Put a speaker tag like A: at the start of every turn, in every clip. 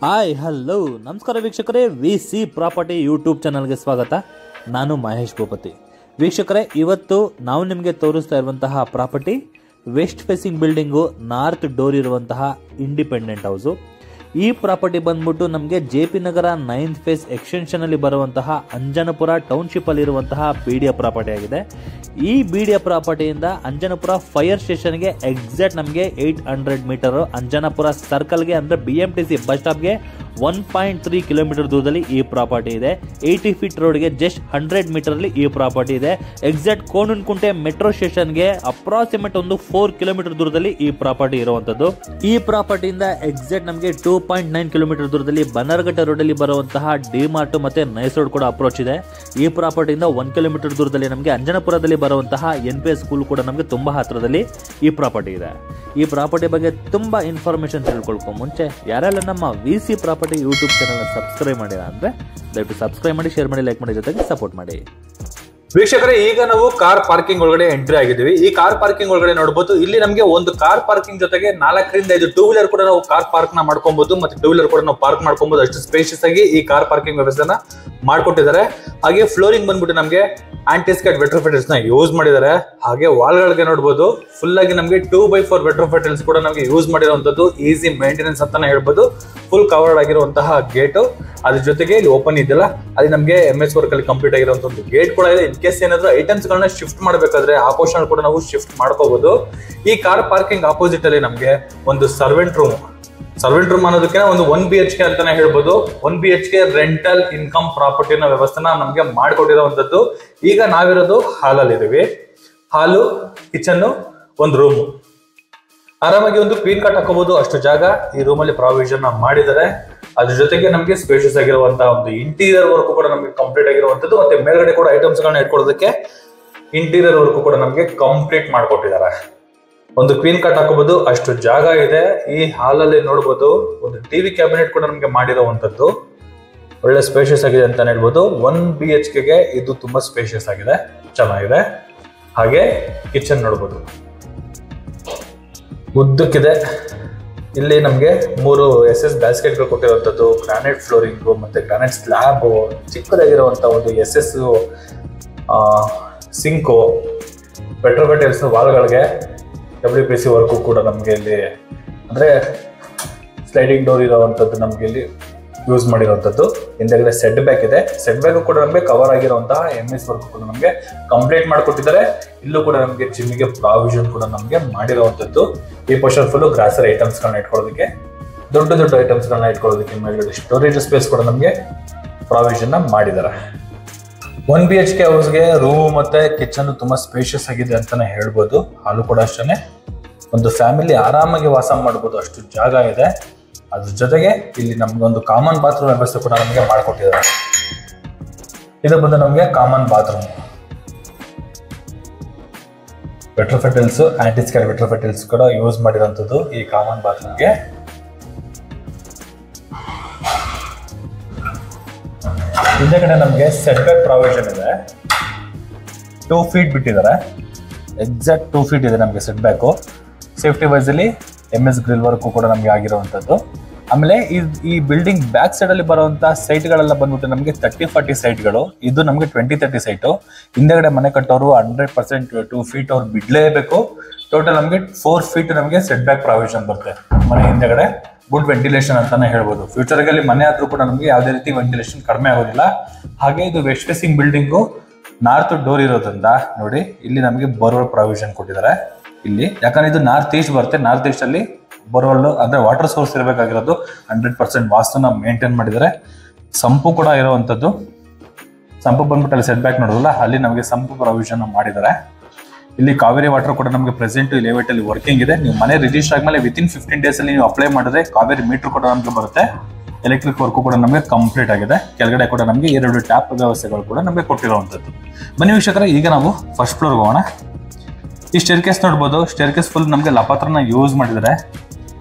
A: Hi hello ನಮಸ್ಕಾರ ವೀಕ್ಷಕರೇ, VC. Property YouTube ಚಾನಲ್ಗೆ ಸ್ವಾಗತ. ನಾನು ಮಹೇಶ್ ಭೂಪತಿ. ವೀಕ್ಷಕರೇ, ಇವತ್ತು ನಾವು ನಿಮಗೆ ತೋರಿಸ್ತಾ ಇರುವಂತಹ property west facing building, north door ಇರುವಂತಹ ಇಂಡಿಪೆಂಡೆಂಟ್ ಹೌಸು. ಈ ಪ್ರಾಪರ್ಟಿ ಬಂದ್ಬಿಟ್ಟು ನಮಗೆ ಜೆ.ಪಿ. ನಗರ 9th ಫೇಸ್ ಎಕ್ಸ್ಟೆನ್ಷನ್ ಅಲ್ಲಿ ಬರುವಂತಹ ಅಂಜನಪುರ ಟೌನ್ಶಿಪ್ ಅಲ್ಲಿ ಇರುವಂತಹ ಬಿಡಿಎ ಪ್ರಾಪರ್ಟಿ ಆಗಿದೆ. ಈ ಬಿಡಿಎ ಪ್ರಾಪರ್ಟಿಯಿಂದ ಅಂಜನಪುರ ಫೈರ್ ಸ್ಟೇಷನ್ಗೆ ಎಕ್ಸಾಕ್ಟ್ ನಮಗೆ 800 ಮೀಟರ್, ಅಂಜನಪುರ ಸರ್ಕಲ್ಗೆ ಅಂದ್ರೆ BMTC ಬಸ್ ಸ್ಟಾಪ್ಗೆ 1.3 ಕಿಲೋಮೀಟರ್ ದೂರದಲ್ಲಿ ಈ ಪ್ರಾಪರ್ಟಿ ಇದೆ. 80 ಫೀಟ್ ರೋಡ್ಗೆ ಜಸ್ಟ್ 100 ಮೀಟರ್ ಅಲ್ಲಿ ಈ ಪ್ರಾಪರ್ಟಿ ಇದೆ. ಎಕ್ಸಾಕ್ಟ್ ಕೋಣನಕುಂಟೆ ಮೆಟ್ರೋ ಸ್ಟೇಷನ್ಗೆ ಅಪ್ರಾಕ್ಸಿಮೇಟ್ ಒಂದು 4 ಕಿಲೋಮೀಟರ್ ದೂರದಲ್ಲಿ ಈ ಪ್ರಾಪರ್ಟಿ ಇರುವಂತದ್ದು. ಈ ಪ್ರಾಪರ್ಟಿಯಿಂದ ಎಕ್ಸಾಕ್ಟ್ ನಮಗೆ 2.9 ಕಿಲೋಮೀಟರ್ ದೂರದಲ್ಲಿ ಬನ್ನರ್ಘಟ್ಟ ರೋಡ್ ಅಲ್ಲಿ ಬರುವಂತಹ ಡಿಮಾರ್ಟ್ ಮತ್ತೆ ನೈಸ್ ರೋಡ್ ಕೂಡ ಅಪ್ರೋಚ್ ಇದೆ. ಈ ಪ್ರಾಪರ್ಟಿಯಿಂದ 1 ಕಿಲೋಮೀಟರ್ ದೂರದಲ್ಲಿ ನಮಗೆ ಅಂಜನಪುರದಲ್ಲಿ ಬರುವಂತಹ NPS ಸ್ಕೂಲ್ ಕೂಡ ನಮಗೆ ತುಂಬಾ ಹತ್ತಿರದಲ್ಲಿ ಈ ಪ್ರಾಪರ್ಟಿ ಇದೆ. ಈ ಪ್ರಾಪರ್ಟಿ ಬಗ್ಗೆ ತುಂಬಾ ಇನ್ಫಾರ್ಮೇಶನ್ ತಿಳ್ಕೊಳ್ಕೊ ಮುಂಚೆ ಯಾರೆಲ್ಲ ನಮ್ಮ VC. Property YouTube channel subscribe ಮಾಡಿಲ್ಲ ಅಂದ್ರೆ ದಯವಿಟ್ಟು ಸಬ್ಸ್ಕ್ರೈಬ್ ಮಾಡಿ, ಶೇರ್ ಮಾಡಿ, ಲೈಕ್ ಮಾಡಿ, ಜೊತೆಗೆ ಸಪೋರ್ಟ್ ಮಾಡಿ.
B: ವೀಕ್ಷಕರೇ, ಈಗ ನಾವು ಕಾರ್ ಪಾರ್ಕಿಂಗ್ ಒಳಗಡೆ ಎಂಟ್ರಿ ಆಗಿದ್ದೀವಿ. ಈ ಕಾರ್ ಪಾರ್ಕಿಂಗ್ ಒಳಗಡೆ ನೋಡಬಹುದು, ಇಲ್ಲಿ ನಮಗೆ ಒಂದು ಕಾರ್ ಪಾರ್ಕಿಂಗ್ ಜೊತೆಗೆ 4 ರಿಂದ 5 ಟೂ ವೀಲರ್ ಕೂಡ ನಾವು ಕಾರ್ ಪಾರ್ಕ್ ನ ಮಾಡ್ಕೊಬಹುದು, ಮತ್ತೆ ಟೂ ವೀಲರ್ ಕೂಡ ನಾವು ಪಾರ್ಕ್ ಮಾಡ್ಕೊಬಹುದು. ಅಷ್ಟು ಸ್ಪೇಷಿಯಸ್ ಆಗಿ ಈ ಕಾರ್ ಪಾರ್ಕಿಂಗ್ ವ್ಯವಸ್ಥೆನ ಮಾಡ್ಕೊಟ್ಟಿದ್ದಾರೆ. ಹಾಗೆ ಫ್ಲೋರಿಂಗ್ ಬಂದ್ಬಿಟ್ಟು ನಮಗೆ ಆಂಟಿಸ್ಕೇಟ್ ವೆಟ್ರೋಫಿಟಲ್ಸ್ ನ ಯೂಸ್ ಮಾಡಿದ್ದಾರೆ. ಹಾಗೆ ವಾಲ್ ಗಳಿಗೆ ನೋಡಬಹುದು ಫುಲ್ ಆಗಿ ನಮಗೆ 2x4 ವೆಟ್ರೋಫಿಟಲ್ಸ್ ಕೂಡ ನಮಗೆ ಯೂಸ್ ಮಾಡಿರುವಂತದ್ದು. ಈಸಿ ಮೇಂಟೆನೆನ್ಸ್ ಅಂತಾನೆ ಹೇಳ್ಬೋದು. ಫುಲ್ ಕವರ್ಡ್ ಆಗಿರುವಂತಹ ಗೇಟ್, ಅದ್ರ ಜೊತೆಗೆ ಇಲ್ಲಿ ಓಪನ್ ಇದೆಯಲ್ಲ, ಅಲ್ಲಿ ನಮಗೆ MS ವರ್ಕ್ ಅಲ್ಲಿ ಕಂಪ್ಲೀಟ್ ಆಗಿರುವಂತಹ ಒಂದು ಗೇಟ್ ಕೂಡ ಇದೆ. ಇನ್ ಕೇಸ್ ಏನಾದ್ರು ಐಟಮ್ಸ್ ಗಳನ್ನ ಶಿಫ್ಟ್ ಮಾಡಬೇಕಾದ್ರೆ ಆ ಪೋರ್ಷನ್ ಕೂಡ ನಾವು ಶಿಫ್ಟ್ ಮಾಡ್ಕೋಬಹುದು. ಈ ಕಾರ್ ಪಾರ್ಕಿಂಗ್ ಆಪೋಸಿಟ್ ಅಲ್ಲಿ ನಮಗೆ ಒಂದು ಸರ್ವೆಂಟ್ ರೂಮ್ ಅನ್ನೋದಕ್ಕೆ ಒಂದು 1 BHK ಅಂತಾನೆ ಹೇಳ್ಬೋದು. 1 BHK ರೆಂಟಲ್ ಇನ್ಕಮ್ ಪ್ರಾಪರ್ಟಿನ ವ್ಯವಸ್ಥೆನ ನಮಗೆ ಮಾಡಿಕೊಟ್ಟಿರುವಂತದ್ದು. ಈಗ ನಾವಿರೋದು ಹಾಲಲ್ಲಿ ಇದೀವಿ. ಹಾಲು, ಕಿಚನ್, ಒಂದು ರೂಮ್, ಆರಾಮಾಗಿ ಒಂದು ಕ್ವೀನ್ ಕಟ್ ಹಾಕೋಬಹುದು, ಅಷ್ಟು ಜಾಗ ಈ ರೂಮ್ ಅಲ್ಲಿ ಪ್ರಾವಿಷನ್ ಮಾಡಿದ್ದಾರೆ. ಅದ್ರ ಜೊತೆಗೆ ನಮಗೆ ಸ್ಪೇಷಿಯಸ್ ಆಗಿರುವಂತಹ ಒಂದು ಇಂಟೀರಿಯರ್ ವರ್ಕ್ ಕೂಡ ನಮಗೆ ಕಂಪ್ಲೀಟ್ ಆಗಿರುವಂತದ್ದು. ಮತ್ತೆ ಮೇಲ್ಗಡೆ ಕೂಡ ಐಟಮ್ಸ್ ಗಳನ್ನ ಇಟ್ಕೊಳ್ಳೋದಕ್ಕೆ ಇಂಟೀರಿಯರ್ ವರ್ಕ್ ಕೂಡ ನಮಗೆ ಕಂಪ್ಲೀಟ್ ಮಾಡ್ಕೊಟ್ಟಿದ್ದಾರೆ. ಒಂದು ಕ್ವೀನ್ ಕಟ್ ಹಾಕೋಬಹುದು, ಅಷ್ಟು ಜಾಗ ಇದೆ. ಈ ಹಾಲಲ್ಲಿ ನೋಡಬಹುದು ಒಂದು ಟಿವಿ ಕ್ಯಾಬಿನೆಟ್ ಕೂಡ ನಮಗೆ ಮಾಡಿರುವಂತದ್ದು. ಒಳ್ಳೆ ಸ್ಪೇಷಿಯಸ್ ಆಗಿದೆ ಅಂತಾನೆ ಹೇಳ್ಬೋದು. 1 BHK ಗೆ ಇದು ತುಂಬಾ ಸ್ಪೇಷಿಯಸ್ ಆಗಿದೆ, ಚೆನ್ನಾಗಿದೆ. ಹಾಗೆ ಕಿಚನ್ ನೋಡಬಹುದು, ಉದ್ದಕ್ಕಿದೆ. ಇಲ್ಲಿ ನಮಗೆ 3 SS ಬ್ಯಾಸ್ಕೆಟ್ ಗಳು ಕೊಟ್ಟಿರುವಂತದ್ದು, ಗ್ರಾನೈಟ್ ಫ್ಲೋರಿಂಗ್ ಮತ್ತೆ ಗ್ರಾನೈಟ್ ಸ್ಲ್ಯಾಬ್, ಚಿಕ್ಕದಾಗಿರುವಂತಹ ಒಂದು SS ಸಿಂಕು, ವೆಟ್ರೋಫಿಟಲ್ಸ್ ವಾಲ್ಗಳಿಗೆ WPC ವರ್ಕು ಕೂಡ ನಮಗೆ ಇಲ್ಲಿ ಅಂದ್ರೆ ಸ್ಲೈಡಿಂಗ್ ಡೋರ್ ಇರುವಂತದ್ದು ನಮಗೆ ಇಲ್ಲಿ ಯೂಸ್ ಮಾಡಿರುವಂತದ್ದು. ಹಿಂದೆಗಡೆ ಸೆಟ್ ಬ್ಯಾಕ್ ಇದೆ. ಸೆಟ್ ಬ್ಯಾಕ್ ಕೂಡ ನಮಗೆ ಕವರ್ ಆಗಿರುವಂತಹ MS ವರ್ಕ್ ಕೂಡ ನಮಗೆ ಕಂಪ್ಲೀಟ್ ಮಾಡಿಕೊಟ್ಟಿದ್ದಾರೆ. ಇಲ್ಲೂ ಕೂಡ ನಮಗೆ ಜಿಮ್ಮಿಗೆ ಪ್ರಾವಿಷನ್ ಕೂಡ ನಮಗೆ ಮಾಡಿರುವಂತದ್ದು. ಈ ಪೋರ್ಷನ್ ಫುಲ್ ಗ್ರಾಸರಿ ಐಟಮ್ಸ್ ಗಳನ್ನ ಇಟ್ಕೊಳ್ಳೋದಕ್ಕೆ, ದೊಡ್ಡ ಐಟಮ್ಸ್ ಗಳನ್ನ ಇಟ್ಕೊಳ್ಳೋದಕ್ಕೆ ಮೇಲ್ಗಡೆ ಸ್ಟೋರೇಜ್ ಸ್ಪೇಸ್ ಕೂಡ ನಮಗೆ ಪ್ರಾವಿಷನ್ ಮಾಡಿದ್ದಾರೆ. 1 BHK ಹೌಸ್ಗೆ ರೂಮ್ ಮತ್ತೆ ಕಿಚನ್ ತುಂಬಾ ಸ್ಪೇಷಿಯಸ್ ಆಗಿದೆ ಅಂತಾನೆ ಹೇಳ್ಬೋದು. ಹಾಲು ಕೂಡ ಅಷ್ಟೇ, ಒಂದು ಫ್ಯಾಮಿಲಿ ಆರಾಮಾಗಿ ವಾಸ ಮಾಡಬಹುದು, ಅಷ್ಟು ಜಾಗ ಇದೆ. ಅದ್ರ ಜೊತೆಗೆ ಇಲ್ಲಿ ನಮ್ಗೆ ಒಂದು ಕಾಮನ್ ಬಾತ್ರೂಮ್ ವ್ಯವಸ್ಥೆ ಕೂಡ ನಮಗೆ ಮಾಡಿಕೊಟ್ಟಿದ್ದಾರೆ. ಇದು ಬಂದು ನಮಗೆ ಕಾಮನ್ ಬಾತ್ರೂಮ್. ವೆಟ್ರೋಫಿಟಲ್ಸ್, ಆಂಟಿಸ್ಕೇಟ್ ವೆಟ್ರೋಫಿಟಲ್ಸ್ ಕೂಡ ಯೂಸ್ ಮಾಡಿರುವಂತದ್ದು ಈ ಕಾಮನ್ ಬಾತ್ರೂಮ್ಗೆ. ಹಿಂದೆ ಕಡೆ ನಮಗೆ ಸೆಟ್ ಬ್ಯಾಕ್ ಪ್ರಾವಿಷನ್ ಇದೆ. 2 ಫೀಟ್ ಬಿಟ್ಟಿದ್ದಾರೆ, ಎಕ್ಸಾಕ್ಟ್ 2 ಫೀಟ್ ಇದೆ ನಮಗೆ ಸೆಟ್ ಬ್ಯಾಕು. ಸೇಫ್ಟಿ ವೈಸ್ ಅಲ್ಲಿ MS ಗ್ರಿಲ್ ವರ್ಕ್ ಕೂಡ ನಮಗೆ ಆಗಿರುವಂತದ್ದು. ಆಮೇಲೆ ಈ ಬಿಲ್ಡಿಂಗ್ ಬ್ಯಾಕ್ ಸೈಡ್ ಅಲ್ಲಿ ಬರುವಂತಹ ಸೈಟ್ ಗಳೆಲ್ಲ ಬಂದ್ಬಿಟ್ಟು ನಮಗೆ 30-40 ಸೈಟ್ಗಳು. ಇದು ನಮಗೆ 20-30 ಸೈಟು. ಹಿಂದೆಗಡೆ ಮನೆ ಕಟ್ಟೋರು 100% 2 ಫೀಟ್ ಅವ್ರು ಬಿಡ್ಲೇಬೇಕು. ಟೋಟಲ್ ನಮಗೆ 4 ಫೀಟ್ ನಮಗೆ ಸೆಟ್ ಬ್ಯಾಕ್ ಪ್ರಾವಿಷನ್ ಬರುತ್ತೆ ಮನೆ ಹಿಂದೆಗಡೆ. ಗುಡ್ ವೆಂಟಿಲೇಷನ್ ಅಂತಾನೆ ಹೇಳ್ಬೋದು. ಫ್ಯೂಚರ್ಗಳಲ್ಲಿ ಮನೆ ಆದ್ರೂ ಕೂಡ ನಮಗೆ ಯಾವುದೇ ರೀತಿ ವೆಂಟಿಲೇಷನ್ ಕಡಿಮೆ ಆಗೋದಿಲ್ಲ. ಹಾಗೆ ಇದು west facing building, north door ಇರೋದ್ರಿಂದ ನೋಡಿ ಇಲ್ಲಿ ನಮಗೆ ಬೋರ್ವೆಲ್ ಪ್ರಾವಿಷನ್ ಕೊಟ್ಟಿದ್ದಾರೆ ಇಲ್ಲಿ. ಯಾಕಂದ್ರೆ ಇದು ನಾರ್ತ್ ಈಸ್ಟ್ ಬರುತ್ತೆ. ನಾರ್ತ್ ಈಸ್ಟ್ ಅಲ್ಲಿ ಬೋರ್ವೆಲ್ ಅಂದ್ರೆ ವಾಟರ್ ಸೋರ್ಸ್ ಇರಬೇಕಾಗಿರೋದು. 100% ವಾಸ್ತುನ ಮೇಂಟೈನ್ ಮಾಡಿದ್ದಾರೆ. ಸಂಪು ಕೂಡ ಇರುವಂತದ್ದು. ಸಂಪು ಬಂದ್ಬಿಟ್ಟು ಅಲ್ಲಿ ಸೆಟ್ ಬ್ಯಾಕ್ ನೋಡೋದಲ್ಲ, ಅಲ್ಲಿ ನಮಗೆ ಸಂಪು ಪ್ರಾವಿಷನ್ ಮಾಡಿದ್ದಾರೆ. ಇಲ್ಲಿ ಕಾವೇರಿ ವಾಟರ್ ಕೂಡ ನಮಗೆ ಪ್ರೆಸೆಂಟ್ ಲೆವೆಟ್ ಅಲ್ಲಿ ವರ್ಕಿಂಗ್ ಇದೆ. ನೀವು ಮನೆ ರಿಜಿಸ್ಟರ್ ಆದ್ಮೇಲೆ ವಿತಿನ್ 15 ಡೇಸ್ ಅಲ್ಲಿ ನೀವು ಅಪ್ಲೈ ಮಾಡಿದ್ರೆ ಕಾವೇರಿ ಮೀಟರ್ ಕೂಡ ನಮಗೆ ಬರುತ್ತೆ. ಎಲೆಕ್ಟ್ರಿಕ್ ವರ್ಕ್ ಕೂಡ ನಮಗೆ ಕಂಪ್ಲೀಟ್ ಆಗಿದೆ. ಕೆಳಗಡೆ ಕೂಡ ನಮಗೆ 2 ಟ್ಯಾಪ್ ವ್ಯವಸ್ಥೆಗಳು ಕೂಡ ನಮಗೆ ಕೊಟ್ಟಿರುವಂತದ್ದು. ಬನ್ನಿ ವೀಕ್ಷಕರೇ, ಈಗ ನಾವು ಫಸ್ಟ್ ಫ್ಲೋರ್ ಹೋಗೋಣ. ಈ ಸ್ಟೇರ್ಕೇಸ್ ನೋಡ್ಬೋದು. ಸ್ಟೇರ್ಕೇಸ್ ಫುಲ್ ನಮಗೆ ಲಪಾತ್ರನ ಯೂಸ್ ಮಾಡಿದ್ದಾರೆ.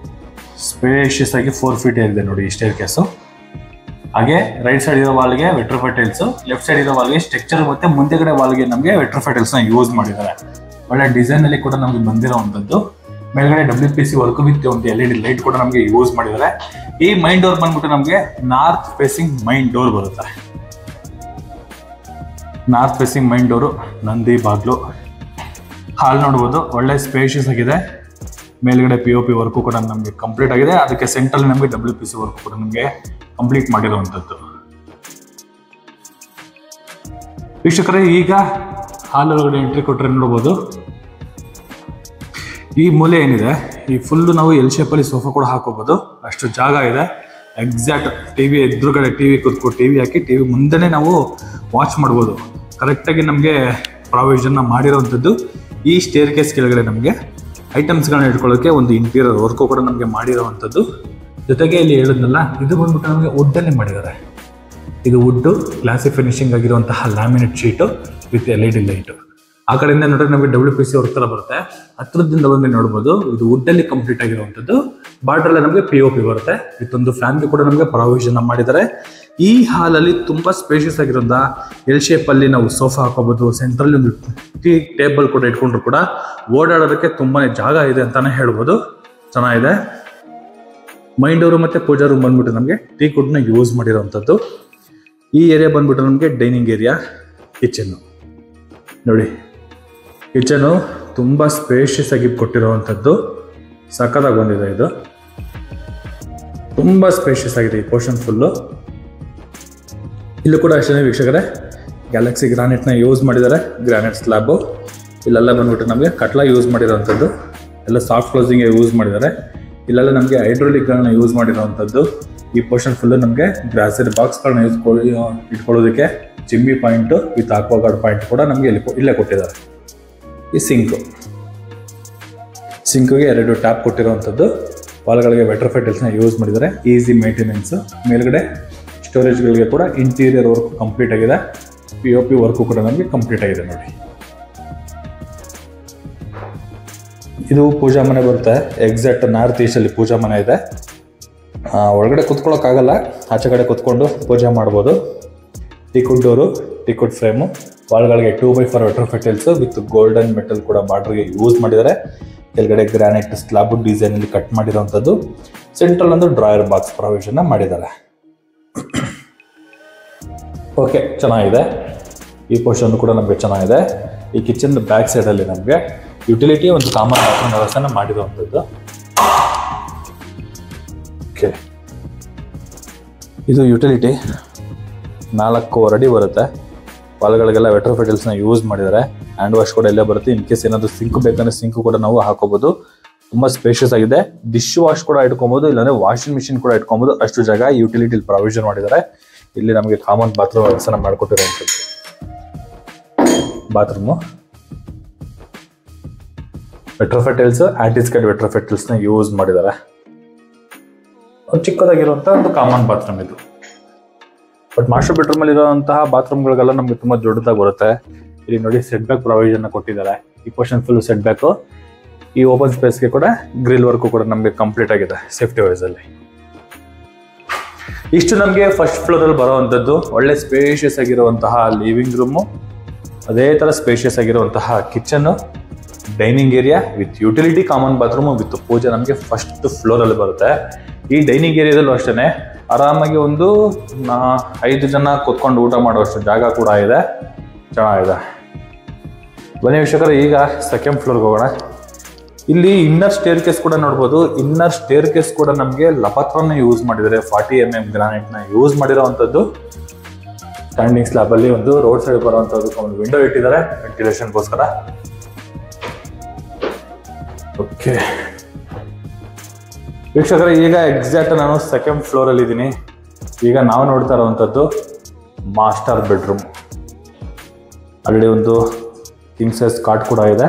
B: ಸ್ಪೇಷಿಯಸ್ ಆಗಿ 4 ಫೀಟ್ ಇದೆ ನೋಡಿ ಈ ಸ್ಟೇರ್ಕೇಸು. ಹಾಗೆ ರೈಟ್ ಸೈಡ್ ಇರೋ ವಾಲ್ಗೆ ವೆಟ್ರೋಫಿಟಲ್ಸ್, ಲೆಫ್ಟ್ ಸೈಡ್ ಇರೋ ವಾಲ್ಗೆ ಸ್ಟ್ರಕ್ಚರ್ ಮತ್ತೆ ಮುಂದೆಗಡೆ ವಾಲ್ಗೆ ನಮಗೆ ವೆಟ್ರೋಫಿಟಲ್ಸ್ ನ ಯೂಸ್ ಮಾಡಿದ್ದಾರೆ. ಒಳ್ಳೆ ಡಿಸೈನ್ ಅಲ್ಲಿ ಕೂಡ ನಮಗೆ ಬಂದಿರುವಂತದ್ದು. ಮೇಲ್ಗಡೆ WPC ವರ್ಕ್ ವಿತ್ ಒಂದು LED ಲೈಟ್ ಕೂಡ ನಮಗೆ ಯೂಸ್ ಮಾಡಿದ್ದಾರೆ. ಈ ಮೈನ್ ಡೋರ್ ಬಂದ್ಬಿಟ್ಟು ನಮಗೆ ನಾರ್ತ್ ಫೇಸಿಂಗ್ ಮೈನ್ ಡೋರ್ ಬರುತ್ತೆ. North facing main door, Nandi ಬಾಗ್ಲು, ಹಾಲ್ ನೋಡ್ಬೋದು, ಒಳ್ಳೆ ಸ್ಪೇಷಿಯಸ್ ಆಗಿದೆ. ಮೇಲ್ಗಡೆ POP ವರ್ಕು ಕೂಡ ನಮಗೆ ಕಂಪ್ಲೀಟ್ ಆಗಿದೆ. ಅದಕ್ಕೆ ಸೆಂಟ್ರಲ್ ನಮಗೆ WPC ವರ್ಕ್ ಕೂಡ ನಮಗೆ ಕಂಪ್ಲೀಟ್ ಮಾಡಿರುವಂಥದ್ದು. ವೀಕ್ಷಕರೇ, ಈಗ ಹಾಲ್ ಒಳಗಡೆ ಎಂಟ್ರಿ ಕೊಟ್ಟರೆ ನೋಡ್ಬೋದು, ಈ ಮೂಲೆ ಏನಿದೆ ಈ ಫುಲ್ಲು ನಾವು ಎಲ್ ಶೇಪಲ್ಲಿ ಸೋಫಾ ಕೂಡ ಹಾಕೋಬಹುದು, ಅಷ್ಟು ಜಾಗ ಇದೆ. ಎಕ್ಸಾಕ್ಟ್ ಟಿವಿ ಎದುರುಗಡೆ ಟಿವಿ ಹಾಕಿ ಟಿವಿ ಮುಂದೆನೇ ನಾವು ವಾಚ್ ಮಾಡ್ಬೋದು. ಕರೆಕ್ಟಾಗಿ ನಮಗೆ ಪ್ರಾವಿಷನ್ನ ಮಾಡಿರೋವಂಥದ್ದು. ಈ ಸ್ಟೇರ್ ಕೇಸ್ ಕೆಳಗಡೆ ನಮಗೆ ಐಟಮ್ಸ್ಗಳನ್ನ ಇಟ್ಕೊಳ್ಳೋಕ್ಕೆ ಒಂದು ಇಂಟೀರಿಯರ್ ವರ್ಕು ಕೂಡ ನಮಗೆ ಮಾಡಿರೋವಂಥದ್ದು. ಜೊತೆಗೆ ಇಲ್ಲಿ ಹೇಳಿದ್ನಲ್ಲ, ಇದು ಬಂದ್ಬಿಟ್ಟು ನಮಗೆ ವುಡ್ಡಲ್ಲಿ ಮಾಡಿದ್ದಾರೆ. ಇದು ವುಡ್ಡು, ಗ್ಲಾಸಿ ಫಿನಿಶಿಂಗ್ ಆಗಿರುವಂತಹ laminate sheet with LED light. ಆ ಕಡೆಯಿಂದ ನೋಡಿದ್ರೆ ನಮಗೆ WPC ವರ್ಕ್ ತರ ಬರುತ್ತೆ. ಹತ್ರದಿಂದ ಬಂದು ನೋಡ್ಬೋದು, ಇದು ವುಡ್ಡಲ್ಲಿ ಕಂಪ್ಲೀಟ್ ಆಗಿರುವಂಥದ್ದು. ಬಾರ್ಡ್ರಲ್ಲೇ ನಮಗೆ POP ಬರುತ್ತೆ. ಇದೊಂದು ಫ್ಯಾನ್ಗೆ ಕೂಡ ನಮಗೆ ಪ್ರಾವಿಷನ್ ಮಾಡಿದ್ದಾರೆ. ಈ ಹಾಲಲ್ಲಿ ತುಂಬಾ ಸ್ಪೇಷಿಯಸ್ ಆಗಿರೋದ ಎಲ್ ಶೇಪಲ್ಲಿ ನಾವು ಸೋಫಾ ಹಾಕೋಬಹುದು. ಸೆಂಟ್ರಲ್ಲಿ ಒಂದು ಟೀ ಟೇಬಲ್ ಕೂಡ ಇಟ್ಕೊಂಡ್ರು ಕೂಡ ಓಡಾಡೋದಕ್ಕೆ ತುಂಬಾನೇ ಜಾಗ ಇದೆ ಅಂತಾನೆ ಹೇಳ್ಬೋದು. ಚೆನ್ನಾಗಿದೆ. ಮೈನ್ ಡೋರು ಮತ್ತೆ ಪೂಜಾ ರೂಮ್ ಬಂದ್ಬಿಟ್ಟು ನಮಗೆ ಟೀ ಕುಡ್ನ ಯೂಸ್ ಮಾಡಿರೋವಂಥದ್ದು. ಈ ಏರಿಯಾ ಬಂದ್ಬಿಟ್ಟು ನಮಗೆ ಡೈನಿಂಗ್ ಏರಿಯಾ, ಕಿಚನ್ನು ನೋಡಿ. ಕಿಚನು ತುಂಬ ಸ್ಪೇಷಿಯಸ್ ಆಗಿ ಕೊಟ್ಟಿರುವಂಥದ್ದು, ಸಖತ್ತಾಗಿ ಬಂದಿದೆ. ಇದು ತುಂಬ ಸ್ಪೇಷಿಯಸ್ ಆಗಿದೆ ಈ ಪೋರ್ಷನ್ ಫುಲ್ಲು. ಇಲ್ಲೂ ಕೂಡ ಅಷ್ಟೇ ವೀಕ್ಷಕರೇ, ಗ್ಯಾಲಕ್ಸಿ ಗ್ರಾನೈಟ್ನ ಯೂಸ್ ಮಾಡಿದ್ದಾರೆ, ಗ್ರಾನೈಟ್ ಸ್ಲ್ಯಾಬು. ಇಲ್ಲೆಲ್ಲ ಬಂದ್ಬಿಟ್ಟು ನಮಗೆ ಕಟ್ಲ ಯೂಸ್ ಮಾಡಿರೋವಂಥದ್ದು, ಎಲ್ಲ ಸಾಫ್ಟ್ ಕ್ಲೋಸಿಂಗ್ ಯೂಸ್ ಮಾಡಿದ್ದಾರೆ. ಇಲ್ಲೆಲ್ಲ ನಮಗೆ ಹೈಡ್ರೋಲಿಕ್ಗಳನ್ನ ಯೂಸ್ ಮಾಡಿರೋವಂಥದ್ದು. ಈ ಪೋರ್ಷನ್ ಫುಲ್ಲು ನಮಗೆ ಗ್ರಾಸರಿ ಬಾಕ್ಸ್ಗಳನ್ನ ಇಟ್ಕೊಳ್ಳೋದಕ್ಕೆ chimney point with Aquaguard point ಕೂಡ ನಮಗೆ ಇಲ್ಲೇ ಕೊಟ್ಟಿದ್ದಾರೆ. ಈ ಸಿಂಕ್ಗೆ 2 ಟ್ಯಾಪ್ ಕೊಟ್ಟಿರುವಂಥದ್ದು. ವಾಲ್ಗಳಿಗೆ ವೆಟ್ರೋಫೈಟಲ್ಸ್ನ ಯೂಸ್ ಮಾಡಿದ್ದಾರೆ, ಈಸಿ ಮೇಂಟೆನೆನ್ಸು. ಮೇಲ್ಗಡೆ ಸ್ಟೋರೇಜ್ಗಳಿಗೆ ಕೂಡ ಇಂಟೀರಿಯರ್ ವರ್ಕ್ ಕಂಪ್ಲೀಟ್ ಆಗಿದೆ. POP ವರ್ಕು ಕೂಡ ನಮಗೆ ಕಂಪ್ಲೀಟ್ ಆಗಿದೆ ನೋಡಿ. ಇದು ಪೂಜಾ ಮನೆ ಬರುತ್ತೆ. ಎಕ್ಸಾಕ್ಟ್ ನಾರ್ತ್ ಈಸ್ಟಲ್ಲಿ ಪೂಜಾ ಮನೆ ಇದೆ. ಒಳಗಡೆ ಕುತ್ಕೊಳ್ಳೋಕ್ಕಾಗಲ್ಲ, ಆಚೆ ಕಡೆ ಕುತ್ಕೊಂಡು ಪೂಜೆ ಮಾಡ್ಬೋದು. ಟೀಕುಡ್ ಡೋರು, ಟೀಕುಡ್ ಫ್ರೇಮು, ವಾಲ್ಗಳಿಗೆ 2x4 vitrified tiles with golden metal ಕೂಡ ಬಾರ್ಡರ್ಗೆ ಯೂಸ್ ಮಾಡಿದ್ದಾರೆ. ಕೆಳಗಡೆ ಗ್ರಾನೈಟ್ ಸ್ಲ್ಯಾಬ್ ಡಿಸೈನಲ್ಲಿ ಕಟ್ ಮಾಡಿರೋವಂಥದ್ದು. ಸೆಂಟ್ರಲ್ ಒಂದು ಡ್ರಾಯರ್ ಬಾಕ್ಸ್ ಪ್ರಾವಿಷನ್ನ ಮಾಡಿದ್ದಾರೆ. ಓಕೆ, ಚೆನ್ನಾಗಿದೆ. ಈ ಪೋರ್ಷನ್ ಕೂಡ ನಮಗೆ ಚೆನ್ನಾಗಿದೆ. ಈ ಕಿಚನ್ ಬ್ಯಾಕ್ ಸೈಡಲ್ಲಿ ನಮಗೆ ಯುಟಿಲಿಟಿ ಒಂದು ಕಾಮನ್ ಬಾತ್ರೂಮ್ ವ್ಯವಸ್ಥೆನ ಮಾಡಿರುವಂಥದ್ದು. ಓಕೆ, ಇದು ಯುಟಿಲಿಟಿ 4 ಅಡಿ ಬರುತ್ತೆ. ವಾಲ್ಗಳಿಗೆಲ್ಲ ವೆಟ್ರೋಫೈಟಲ್ಸ್ನ ಯೂಸ್ ಮಾಡಿದ್ದಾರೆ. ಹ್ಯಾಂಡ್ ವಾಶ್ ಕೂಡ ಇಲ್ಲೇ ಬರುತ್ತೆ. ಇನ್ ಕೇಸ್ ಏನಾದರೂ ಸಿಂಕ್ ಬೇಕಂದ್ರೆ ಸಿಂಕ್ ಕೂಡ ನಾವು ಹಾಕೋಬಹುದು. ತುಂಬ ಸ್ಪೇಷಿಯಸ್ ಆಗಿದೆ. ಡಿಶ್ ವಾಶ್ ಕೂಡ ಇಟ್ಕೊಬೋದು, ಇಲ್ಲಾಂದ್ರೆ ವಾಷಿಂಗ್ ಮಿಷಿನ್ ಕೂಡ ಇಟ್ಕೊಬೋದು. ಅಷ್ಟು ಜಾಗ ಯುಟಿಲಿಟಿಲಿ ಪ್ರಾವಿಷನ್ ಮಾಡಿದ್ದಾರೆ. ಇಲ್ಲಿ ನಮಗೆ ಕಾಮನ್ ಬಾತ್ರೂಮ್ ವ್ಯವಸ್ಥೆ ಮಾಡಿಕೊಟ್ಟಿರುವಂಥದ್ದು. ಬಾತ್ರೂಮು ವೆಟ್ರೋಫೈಟಲ್ಸ್, ಆಂಟಿಸ್ಕೈಡ್ ವೆಟ್ರೋಫೈಟಲ್ಸ್ನ ಯೂಸ್ ಮಾಡಿದ್ದಾರೆ. ಒಂದು ಚಿಕ್ಕದಾಗಿರುವಂಥ ಒಂದು ಕಾಮನ್ ಬಾತ್ರೂಮ್ ಇದು. ಬಟ್ ಮಾಸ್ಟರ್ ಬೆಡ್ರೂಮ್ ಅಲ್ಲಿ ಇರುವಂತಹ ಬಾತ್ರೂಮ್ಗಳಿಗೆಲ್ಲ ನಮಗೆ ತುಂಬಾ ದೊಡ್ಡದಾಗಿ ಬರುತ್ತೆ. ಇಲ್ಲಿ ನೋಡಿ ಸೆಟ್ ಬ್ಯಾಕ್ ಪ್ರಾವಿಷನ್ ಕೊಟ್ಟಿದ್ದಾರೆ. ಈ ಪೋರ್ಷನ್ ಫುಲ್ ಸೆಟ್ ಬ್ಯಾಕ್. ಈ ಓಪನ್ ಸ್ಪೇಸ್ಗೆ ಕೂಡ ಗ್ರಿಲ್ ವರ್ಕ್ ಕೂಡ ನಮಗೆ ಕಂಪ್ಲೀಟ್ ಆಗಿದೆ ಸೇಫ್ಟಿ ವೈಸ್ ಅಲ್ಲಿ. ಇಷ್ಟು ನಮಗೆ ಫಸ್ಟ್ ಫ್ಲೋರ್ ಅಲ್ಲಿ ಬರುವಂತದ್ದು. ಒಳ್ಳೆ ಸ್ಪೇಷಿಯಸ್ ಆಗಿರುವಂತಹ ಲಿವಿಂಗ್ ರೂಮು, ಅದೇ ತರ ಸ್ಪೇಷಿಯಸ್ ಆಗಿರುವಂತಹ kitchen, dining area with utility common bathroom with ಪೂಜೆ ನಮಗೆ ಫಸ್ಟ್ ಫ್ಲೋರ್ ಅಲ್ಲಿ ಬರುತ್ತೆ. ಈ ಡೈನಿಂಗ್ ಏರಿಯಾದಲ್ಲೂ ಅಷ್ಟೇ ಆರಾಮಾಗಿ ಒಂದು 5 ಜನ ಕೂತ್ಕೊಂಡು ಊಟ ಮಾಡುವಷ್ಟು ಜಾಗ ಕೂಡ ಇದೆ. ಚೆನ್ನಾಗಿದೆ. ಬನ್ನಿ ವೀಕ್ಷಕರೇ, ಈಗ ಸೆಕೆಂಡ್ ಫ್ಲೋರ್ಗೆ ಹೋಗೋಣ. ಇಲ್ಲಿ ಇನ್ನರ್ ಸ್ಟೇರ್ ಕೇಸ್ ಕೂಡ ನೋಡ್ಬೋದು. ಇನ್ನರ್ ಸ್ಟೇರ್ ಕೇಸ್ ಕೂಡ ನಮಗೆ ಲಪತ್ರನ ಯೂಸ್ ಮಾಡಿದ್ದಾರೆ. 40 mm ಗ್ರಾನೈಟ್ನ ಯೂಸ್ ಮಾಡಿರೋವಂಥದ್ದು. ಸ್ಟ್ಯಾಂಡಿಂಗ್ ಸ್ಲ್ಯಾಬ್ ಅಲ್ಲಿ ಒಂದು ರೋಡ್ ಸೈಡ್ ಬರುವಂಥದ್ದು ಒಂದು ವಿಂಡೋ ಇಟ್ಟಿದ್ದಾರೆ ವೆಂಟಿಲೇಷನ್ಗೋಸ್ಕರ. ಓಕೆ ವೀಕ್ಷಕರೇ, ಈಗ ಎಕ್ಸಾಕ್ಟ್ ನಾನು ಸೆಕೆಂಡ್ ಫ್ಲೋರ್ ಅಲ್ಲಿ ಇದ್ದೀನಿ. ಈಗ ನಾವು ನೋಡ್ತಾ ಇರುವಂಥದ್ದು ಮಾಸ್ಟರ್ ಬೆಡ್ರೂಮ್. ಅಲ್ಲಿ ಒಂದು ಕಿಂಗ್ ಸೈಜ್ ಕಾಟ್ ಕೂಡ ಇದೆ.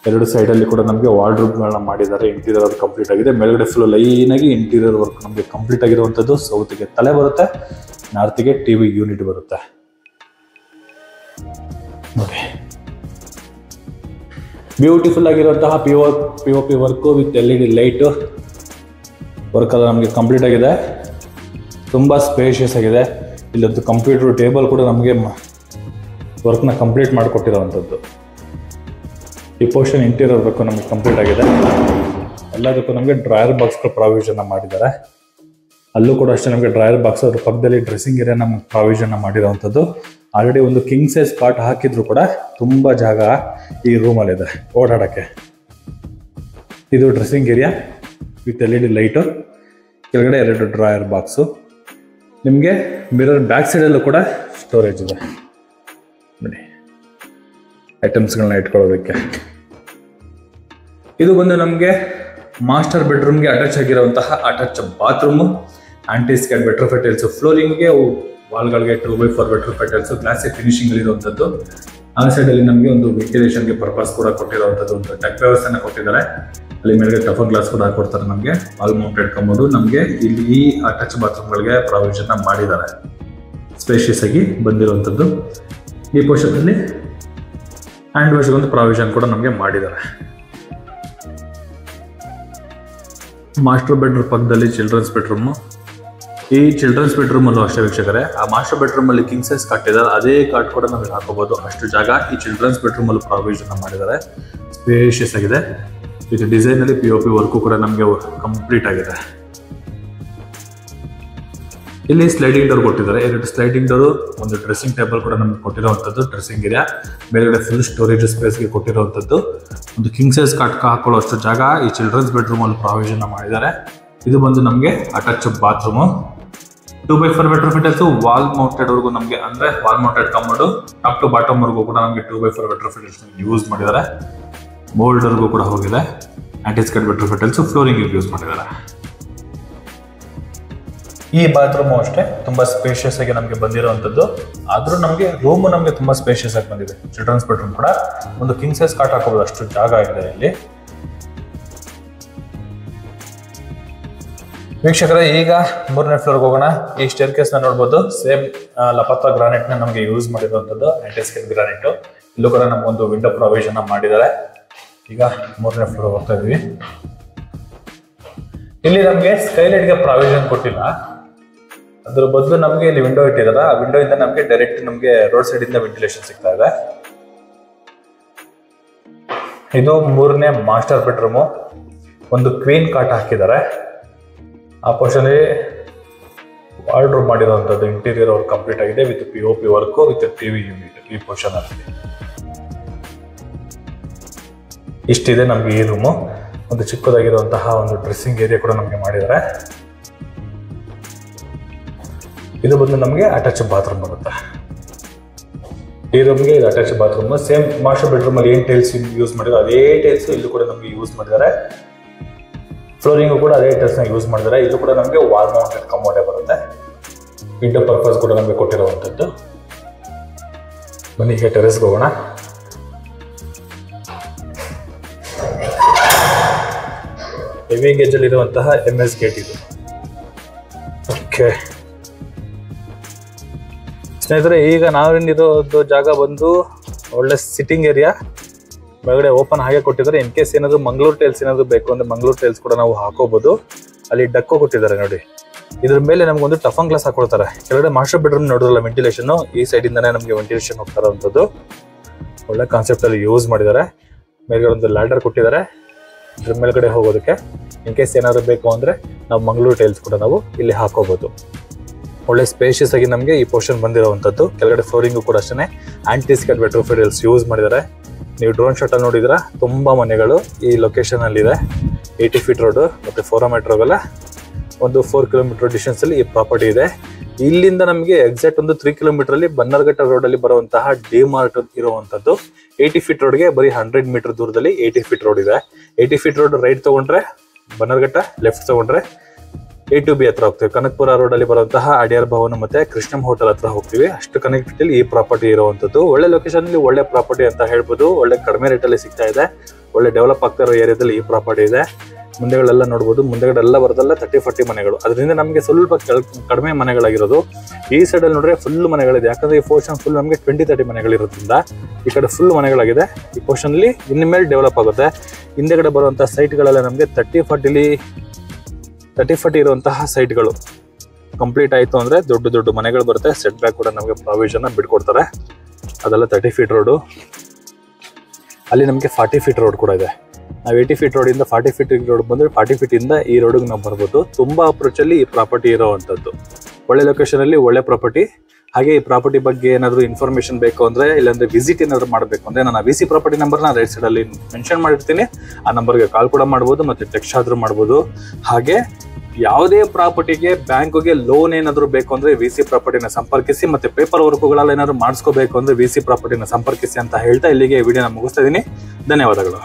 B: 2 ಸೈಡಲ್ಲಿ ಕೂಡ ನಮಗೆ ವಾರ್ಡ್ರೋಬ್ಗಳನ್ನ ಮಾಡಿದ್ದಾರೆ. ಇಂಟೀರಿಯರ್ ಅದು ಕಂಪ್ಲೀಟ್ ಆಗಿದೆ. ಮೇಲ್ಗಡೆ ಫುಲ್ ಲೈನ್ ಆಗಿ ಇಂಟೀರಿಯರ್ ವರ್ಕ್ ನಮಗೆ ಕಂಪ್ಲೀಟ್ ಆಗಿರುವಂಥದ್ದು. ಸೌತ್ಗೆ ತಲೆ ಬರುತ್ತೆ, ನಾರ್ತ್ಗೆ TV ಯೂನಿಟ್ ಬರುತ್ತೆ ನೋಡಿ. ಬ್ಯೂಟಿಫುಲ್ ಆಗಿರುವಂತಹ POP work with LED light work ಎಲ್ಲ ನಮಗೆ ಕಂಪ್ಲೀಟ್ ಆಗಿದೆ. ತುಂಬ ಸ್ಪೇಷಿಯಸ್ ಆಗಿದೆ. ಇಲ್ಲೊಂದು ಕಂಪ್ಯೂಟರ್ ಟೇಬಲ್ ಕೂಡ ನಮಗೆ ವರ್ಕ್ನ ಕಂಪ್ಲೀಟ್ ಮಾಡಿಕೊಟ್ಟಿರೋವಂಥದ್ದು. ಈ ಪೋರ್ಷನ್ ಇಂಟೀರಿಯರ್ ವರ್ಕ್ ನಮಗೆ ಕಂಪ್ಲೀಟ್ ಆಗಿದೆ. ಎಲ್ಲದಕ್ಕೂ ನಮಗೆ ಡ್ರಾಯರ್ ಬಾಕ್ಸ್ಗಳ ಪ್ರಾವಿಷನ್ ಮಾಡಿದ್ದಾರೆ. ಅಲ್ಲೂ ಕೂಡ ಅಷ್ಟೇ ನಮಗೆ ಡ್ರಾಯರ್ ಬಾಕ್ಸ್, ಅದ್ರ ಪಕ್ಕದಲ್ಲಿ ಡ್ರೆಸ್ಸಿಂಗ್ ಏರಿಯಾ ನಮ್ಗೆ ಪ್ರಾವಿಷನ್ ಮಾಡಿರೋವಂಥದ್ದು. ಆಲ್ರೆಡಿ ಒಂದು ಕಿಂಗ್ ಸೈಜ್ ಕಾಟ್ ಹಾಕಿದ್ರು ಕೂಡ ತುಂಬ ಜಾಗ ಈ ರೂಮಲ್ಲಿದೆ ಓಡಾಡೋಕ್ಕೆ. ಇದು dressing area with LED light, ಕೆಳಗಡೆ 2 ಡ್ರಾಯರ್ ಬಾಕ್ಸು. ನಿಮಗೆ ಮಿರರ್ ಬ್ಯಾಕ್ ಸೈಡಲ್ಲೂ ಕೂಡ ಸ್ಟೋರೇಜ್ ಇದೆ ನೋಡಿ, ಐಟಮ್ಸ್ಗಳನ್ನ ಇಟ್ಕೊಳ್ಳೋದಕ್ಕೆ. ಇದು ಬಂದು ನಮಗೆ ಮಾಸ್ಟರ್ ಬೆಡ್ರೂಮ್ಗೆ ಅಟ್ಯಾಚ್ ಆಗಿರುವಂತಹ attach bathroom, anti skid vitrified tiles, ಫ್ಲೋರಿಂಗ್ಗೆ ವಾಲ್ಗಳಿಗೆ 2x4 vitrified tiles, glossy finishing ಇರುವಂಥದ್ದು. ಆ ಸೈಡಲ್ಲಿ ನಮಗೆ ಒಂದು ವೆಂಟಿಲೇಷನ್ಗೆ ಪರ್ಪಸ್ ಕೂಡ ಕೊಟ್ಟಿರುವಂಥದ್ದು ಒಂದು ಟೆಕ್ ವ್ಯವಸ್ಥೆನ ಕೊಟ್ಟಿದ್ದಾರೆ. ಅಲ್ಲಿ ಮೇಲ್ಗಡೆ ಟಫನ್ ಗ್ಲಾಸ್ ಕೂಡ ಹಾಕೊಡ್ತಾರೆ ನಮಗೆ. ವಾಲ್ ಮೌಂಟೆಡ್ ಕಮೋಡು ನಮಗೆ ಇಲ್ಲಿ ಈ ಅಟ್ಯಾಚ್ ಬಾತ್ರೂಮ್ಗಳಿಗೆ ಪ್ರಾವಿಷನ್ ಮಾಡಿದ್ದಾರೆ. ಸ್ಪೇಷಿಯಸ್ ಆಗಿ ಬಂದಿರುವಂಥದ್ದು. ಈ ಪೋರ್ಷನಲ್ಲಿ ಹ್ಯಾಂಡ್ ವಾಶ್ಗೆ ಒಂದು ಪ್ರಾವಿಷನ್ ಕೂಡ ನಮಗೆ ಮಾಡಿದ್ದಾರೆ. ಮಾಸ್ಟರ್ ಬೆಡ್ರೂಮ್ ಪಕ್ಕದಲ್ಲಿ ಚಿಲ್ಡ್ರನ್ಸ್ ಬೆಡ್ರೂಮು. ಈ ಚಿಲ್ಡ್ರನ್ಸ್ ಬೆಡ್ರೂಮಲ್ಲೂ ಅಷ್ಟೇ ವೀಕ್ಷಕರೇ, ಆ ಮಾಸ್ಟರ್ ಬೆಡ್ರೂಮಲ್ಲಿ ಕಿಂಗ್ ಸೈಜ್ ಕಾಟಿದ್ದಾರೆ, ಅದೇ ಕಾಟ್ ಕೂಡ ನಮಗೆ ಹಾಕೋಬಹುದು. ಅಷ್ಟು ಜಾಗ ಈ ಚಿಲ್ಡ್ರನ್ಸ್ ಬೆಡ್ರೂಮಲ್ಲೂ ಪ್ರಾವಿಷನ್ ಮಾಡಿದ್ದಾರೆ. ಸ್ಪೇಷಿಯಸ್ ಆಗಿದೆ. ಇದು ಡಿಸೈನಲ್ಲಿ POP ವರ್ಕು ಕೂಡ ನಮಗೆ ಕಂಪ್ಲೀಟ್ ಆಗಿದೆ. ಇಲ್ಲಿ ಸ್ಲೈಡಿಂಗ್ ಡೋರ್ ಕೊಟ್ಟಿದ್ದಾರೆ, 2 ಸ್ಲೈಡಿಂಗ್ ಡೋರು, ಒಂದು ಡ್ರೆಸ್ಸಿಂಗ್ ಟೇಬಲ್ ಕೂಡ ನಮಗೆ ಕೊಟ್ಟಿರುವಂಥದ್ದು. ಡ್ರೆಸ್ಸಿಂಗ್ ಏರಿಯಾ ಮೇಲ್ಗಡೆ ಫುಲ್ ಸ್ಟೋರೇಜ್ ಸ್ಪೇಸ್ಗೆ ಕೊಟ್ಟಿರುವಂಥದ್ದು. ಒಂದು ಕಿಂಗ್ ಸೈಜ್ ಕಾಟ್ ಹಾಕೊಳ್ಳೋ ಅಷ್ಟು ಜಾಗ ಈ ಚಿಲ್ಡ್ರನ್ಸ್ ಬೆಡ್ರೂಮಲ್ಲಿ ಪ್ರಾವಿಷನ್ ಮಾಡಿದ್ದಾರೆ. ಇದು ಬಂದು ನಮಗೆ attach bathroom, 2x4 vitrified tiles, wall mounted work ನಮಗೆ, ಅಂದರೆ wall mounted commode top to bottom work ಕೂಡ ನಮಗೆ 2x4 ವೆಟ್ರೋಫೈಟ್ ಟೈಲ್ಸ್ ಯೂಸ್ ಮಾಡಿದ್ದಾರೆ. ಮೋಲ್ಡರ್ಗೂ ಕೂಡ ಹೋಗಿದೆ. Anti skid vitrified tiles, flooring use ಮಾಡಿದ್ದಾರೆ. ಈ ಬಾತ್ರೂಮು ಅಷ್ಟೇ ತುಂಬಾ ಸ್ಪೇಷಿಯಸ್ ಆಗಿ ನಮಗೆ ಬಂದಿರುವಂಥದ್ದು. ಆದ್ರೂ ನಮಗೆ ರೂಮು ನಮಗೆ ತುಂಬಾ ಸ್ಪೇಷಿಯಸ್ ಆಗಿ ಬಂದಿದೆ. ಚಿಲ್ಡ್ರನ್ಸ್ ಬೆಡ್ರೂಮ್ ಕೂಡ ಒಂದು ಕಿಂಗ್ ಸೈಜ್ ಕಾಟ್ ಹಾಕೋಬಹುದು, ಅಷ್ಟು ಜಾಗ ಆಗಿದೆ ಇಲ್ಲಿ. ವೀಕ್ಷಕರೇ, ಈಗ 3ನೇ ಫ್ಲೋರ್ಗೆ ಹೋಗೋಣ. ಈ ಸ್ಟೇರ್ ಕೇಸ್ ನ ನೋಡ್ಬೋದು. ಸೇಮ್ ಲಪತ್ರ ಗ್ರಾನೈಟ್ ನ ನಮಗೆ ಯೂಸ್ ಮಾಡಿರುವಂಥದ್ದು, ಆಂಟಿ ಸ್ಕ್ಯಾನ್ ಗ್ರಾನೈಟ್. ಇಲ್ಲೂ ಕೂಡ ನಮಗೊಂದು ವಿಂಡೋ ಪ್ರಾವಿಷನ್ ಮಾಡಿದ್ದಾರೆ. ಈಗ 3ನೇ ಫ್ಲೋರ್ ಹೋಗ್ತಾ ಇದೀವಿ. ಇಲ್ಲಿ ನಮಗೆ ಸ್ಕೈಲೈಟ್ಗೆ ಪ್ರಾವಿಷನ್ ಕೊಟ್ಟಿಲ್ಲ, ಅದ್ರ ಬದಲು ನಮಗೆ ಇಲ್ಲಿ ವಿಂಡೋ ಇಟ್ಟಿದ್ದಾರೆ. ಆ ವಿಂಡೋ ಇಂದ ನಮಗೆ ಡೈರೆಕ್ಟ್ ನಮಗೆ ರೋಡ್ ಸೈಡ್ ಇಂದ ವೆಂಟಿಲೇಷನ್ ಸಿಗ್ತಾ ಇದೆ. ಇದು 3ನೇ ಮಾಸ್ಟರ್ ಬೆಡ್ರೂಮು. ಒಂದು ಕ್ವೀನ್ ಕಾಟ್ ಹಾಕಿದ್ದಾರೆ. ಆ ಪೋರ್ಷನ್ ವಾರ್ಡ್ರೋಬ್ ಮಾಡಿರುವಂಥದ್ದು ಇಂಟೀರಿಯರ್ ವರ್ಕ್ ಕಂಪ್ಲೀಟ್ ಆಗಿದೆ with POP work with TV unit. ಈ ಪೋರ್ಷನ್ ಅಲ್ಲಿ ಇಷ್ಟಿದೆ ನಮಗೆ ಈ ರೂಮು. ಒಂದು ಚಿಕ್ಕದಾಗಿರುವಂತಹ ಒಂದು ಡ್ರೆಸ್ಸಿಂಗ್ ಏರಿಯಾ ಕೂಡ ನಮಗೆ ಮಾಡಿದ್ದಾರೆ. ಇದು ಬಂದು ನಮಗೆ ಅಟ್ಯಾಚ್ ಬಾತ್ರೂಮ್ ಬರುತ್ತೆ. ಈ ರೂಮ್ಗೆ ಇದು attach bathroom. Same master bedroom ಅಲ್ಲಿ ಏನ್ ಟೈಲ್ಸ್ ಯೂಸ್ ಮಾಡಿದ್ರು ಅದೇ ಟೈಲ್ಸ್ ಇಲ್ಲೂ ಕೂಡ ನಮಗೆ ಯೂಸ್ ಮಾಡಿದ್ದಾರೆ. ಫ್ಲೋರಿಂಗು ಕೂಡ ಅದೇ ಟೈಲ್ಸ್ ನ ಯೂಸ್ ಮಾಡಿದ್ದಾರೆ. ಇದು ಕೂಡ ನಮಗೆ ವಾಲ್ ಮೌಂಟೆಡ್ ಕಮೋಡೆ ಬರುತ್ತೆ. ವಿಂಡೋ ಪರ್ಪಸ್ ಕೂಡ ನಮಗೆ ಕೊಟ್ಟಿರುವಂಥದ್ದು. ಬನ್ನಿ ಈಗ ಟೆರೆಸ್ಗೆ ಹೋಗೋಣ. ಹೆವಿ ಗೇಜ್ ಅಲ್ಲಿ ಇರುವಂತಹ MS ಗೇಟ್ ಇದು. ಓಕೆ ಸ್ನೇಹಿತರೆ, ಈಗ ನಾವೇನಿರೋದು ಜಾಗ ಬಂದು ಒಳ್ಳೆ ಸಿಟ್ಟಿಂಗ್ ಏರಿಯಾ. ಒಳಗಡೆ ಓಪನ್ ಹಾಗೆ ಕೊಟ್ಟಿದ್ದಾರೆ. ಇನ್ ಕೇಸ್ ಏನಾದ್ರು ಮಂಗಳೂರು ಟೈಲ್ಸ್ ಏನಾದ್ರು ಬೇಕು ಅಂದ್ರೆ ಮಂಗಳೂರು ಟೈಲ್ಸ್ ಕೂಡ ನಾವು ಹಾಕೋಬಹುದು. ಅಲ್ಲಿ ಡಕ್ಕೋ ಕೊಟ್ಟಿದ್ದಾರೆ ನೋಡಿ. ಇದ್ರ ಮೇಲೆ ನಮ್ಗೊಂದು ಟಫನ್ ಗ್ಲಾಸ್ ಹಾಕೊಳ್ತಾರೆ. ಕೆಳಗಡೆ ಮಾಸ್ಟರ್ ಬೆಡ್ರೂಮ್ ನೋಡಿದ್ರಲ್ಲ ವೆಂಟಿಲೇಷನ್, ಈ ಸೈಡ್ ಇಂದಾನೆ ನಮಗೆ ವೆಂಟಿಲೇಷನ್ ಹೋಗ್ತಾ ಇರುವಂತದ್ದು. ಒಳ್ಳೆ ಕಾನ್ಸೆಪ್ಟ್ ಅಲ್ಲಿ ಯೂಸ್ ಮಾಡಿದ್ದಾರೆ. ಮೇಲ್ಗಡೆ ಒಂದು ಲ್ಯಾಡರ್ ಕೊಟ್ಟಿದ್ದಾರೆ ಇದ್ರ ಮೇಲ್ಗಡೆ ಹೋಗೋದಕ್ಕೆ. ಇನ್ ಕೇಸ್ ಏನಾದ್ರು ಬೇಕು ಅಂದ್ರೆ ನಾವು ಮಂಗಳೂರು ಟೈಲ್ಸ್ ಕೂಡ ನಾವು ಇಲ್ಲಿ ಹಾಕೋಬಹುದು. ಒಳ್ಳೆ ಸ್ಪೇಷಿಯಸ್ ಆಗಿ ನಮಗೆ ಈ ಪೋರ್ಷನ್ ಬಂದಿರುವಂತದ್ದು. ಕೆಳಗಡೆ ಫ್ಲೋರಿಂಗು ಕೂಡ ಅಷ್ಟೇ aunty skid vitrified tiles use ಮಾಡಿದ್ದಾರೆ. ನೀವು ಡ್ರೋನ್ ಶಾಟ್ ಅಲ್ಲಿ ನೋಡಿದ್ರ ತುಂಬಾ ಮನೆಗಳು ಈ ಲೊಕೇಶನ್ ಅಲ್ಲಿ ಇದೆ. 80 ಫೀಟ್ ರೋಡ್ ಮತ್ತೆ 400 ರೋಡ್ ಒಂದು 4 ಕಿಲೋಮೀಟರ್ ಡಿಸ್ಟೆನ್ಸ್ ಅಲ್ಲಿ ಈ ಪ್ರಾಪರ್ಟಿ ಇದೆ. ಇಲ್ಲಿಂದ ನಮಗೆ ಎಕ್ಸಾಕ್ಟ್ ಒಂದು 3 ಕಿಲೋಮೀಟರ್ ಅಲ್ಲಿ ಬನ್ನರ್ಘಟ್ಟ ರೋಡ್ ಅಲ್ಲಿ ಬರುವಂತಹ ಡಿಮಾರ್ಟ್ ಇರುವಂತದ್ದು. 80 ಫೀಟ್ ರೋಡ್ಗೆ ಬರೀ 100 ಮೀಟರ್ ದೂರದಲ್ಲಿ 80 ಫೀಟ್ ರೋಡ್ ಇದೆ. 80 ಫೀಟ್ ರೋಡ್ ರೈಟ್ ತಗೊಂಡ್ರೆ ಬನ್ನರ್ಘಟ್ಟ, ಲೆಫ್ಟ್ ತಗೊಂಡ್ರೆ A2B ಹತ್ರ ಹೋಗ್ತೀವಿ. ಕನಕಪುರ ರೋಡ್ ಅಲ್ಲಿ ಬರುವಂತಹ ಅಡಿಯಾರ್ ಭವನ ಮತ್ತೆ ಕೃಷ್ಣಂ ಹೋಟೆಲ್ ಹತ್ರ ಹೋಗ್ತೀವಿ. ಅಷ್ಟು ಕನೆಕ್ಟಿವಿಟಿ ಈ ಪ್ರಾಪರ್ಟಿ ಇರುವಂತದ್ದು. ಒಳ್ಳೆ ಲೊಕೇಶನ್ ಅಲ್ಲಿ ಒಳ್ಳೆ ಪ್ರಾಪರ್ಟಿ ಅಂತ ಹೇಳ್ಬೋದು. ಒಳ್ಳೆ ಕಡಿಮೆ ರೇಟ್ ಅಲ್ಲಿ ಸಿಗ್ತಾ ಇದೆ. ಒಳ್ಳೆ ಡೆವಲಪ್ ಆಗ್ತಾ ಇರೋ ಏರಿಯಾದಲ್ಲಿ ಈ ಪ್ರಾಪರ್ಟಿ ಇದೆ. ಮುಂದೆಗಳೆಲ್ಲ ನೋಡ್ಬೋದು. ಮುಂದೆಗಡೆ ಎಲ್ಲ ಬರೋದಲ್ಲ 30-40 ಮನೆಗಳು. ಅದರಿಂದ ನಮಗೆ ಸ್ವಲ್ಪ ಕಡಿಮೆ ಮನೆಗಳಾಗಿರೋದು. ಈ ಸೈಡ್ ಅಲ್ಲಿ ನೋಡ್ರೆ ಫುಲ್ ಮನೆಗಳಿದೆ. ಯಾಕಂದ್ರೆ ಈ ಪೋರ್ಷನ್ ಫುಲ್ ನಮಗೆ 20-30 ಮನೆಗಳಿರೋದ್ರಿಂದ ಈ ಕಡೆ ಫುಲ್ ಮನೆಗಳಾಗಿದೆ. ಈ ಪೋರ್ಷನ್ ಅಲ್ಲಿ ಇನ್ಮೇಲೆ ಡೆವಲಪ್ ಆಗುತ್ತೆ. ಹಿಂದೆಗಡೆ ಬರುವಂತಹ ಸೈಟ್ಗಳೆಲ್ಲ ನಮಗೆ 30-40 ಇರುವಂತಹ ಸೈಟ್ಗಳು ಕಂಪ್ಲೀಟ್ ಆಯಿತು ಅಂದರೆ ದೊಡ್ಡ ದೊಡ್ಡ ಮನೆಗಳು ಬರುತ್ತೆ. ಸೆಟ್ ಬ್ಯಾಕ್ ಕೂಡ ನಮಗೆ ಪ್ರಾವಿಷನ್ ಬಿಟ್ಕೊಡ್ತಾರೆ. ಅದೆಲ್ಲ 30 ಫೀಟ್ ರೋಡು. ಅಲ್ಲಿ ನಮಗೆ 40 ಫೀಟ್ ರೋಡ್ ಕೂಡ ಇದೆ. ನಾವು 80 ಫೀಟ್ ರೋಡಿಂದ 40 ಫೀಟ್ ರೋಡ್ ಬಂದರೆ 40 ಫೀಟಿಂದ ಈ ರೋಡಿಗೆ ನಾವು ಬರ್ಬೋದು. ತುಂಬ ಅಪ್ರೋಚಲ್ಲಿ ಈ ಪ್ರಾಪರ್ಟಿ ಇರೋವಂಥದ್ದು. ಒಳ್ಳೆ ಲೊಕೇಶನಲ್ಲಿ ಒಳ್ಳೆ ಪ್ರಾಪರ್ಟಿ. ಹಾಗೆ ಈ ಪ್ರಾಪರ್ಟಿ ಬಗ್ಗೆ ಏನಾದರೂ ಇನ್ಫಾರ್ಮೇಷನ್ ಬೇಕು ಅಂದರೆ, ಇಲ್ಲಾಂದರೆ ವಿಸಿಟ್ ಏನಾದರೂ ಮಾಡಬೇಕು ಅಂದರೆ, ನಾನು VC ಪ್ರಾಪರ್ಟಿ ನಂಬರ್ನ ರೈಟ್ ಸೈಡಲ್ಲಿ ಮೆನ್ಷನ್ ಮಾಡಿರ್ತೀನಿ. ಆ ನಂಬರ್ಗೆ ಕಾಲ್ ಕೂಡ ಮಾಡ್ಬೋದು ಮತ್ತು ಟೆಕ್ಸ್ಟ್ ಆದರೂ ಮಾಡ್ಬೋದು. ಹಾಗೆ ಯಾವುದೇ ಪ್ರಾಪರ್ಟಿಗೆ ಬ್ಯಾಂಕ್ಗೆ ಲೋನ್ ಏನಾದರೂ ಬೇಕು ಅಂದರೆ VC ಪ್ರಾಪರ್ಟಿನ ಸಂಪರ್ಕಿಸಿ, ಮತ್ತು ಪೇಪರ್ ವರ್ಕ್ಗಳೆಲ್ಲ ಏನಾದರೂ ಮಾಡಿಸ್ಕೋಬೇಕು ಅಂದರೆ VC ಪ್ರಾಪರ್ಟಿನ ಸಂಪರ್ಕಿಸಿ ಅಂತ ಹೇಳ್ತಾ ಇಲ್ಲಿಗೆ ವಿಡಿಯೋನ ಮುಗಿಸ್ತಾ ಇದ್ದೀನಿ. ಧನ್ಯವಾದಗಳು.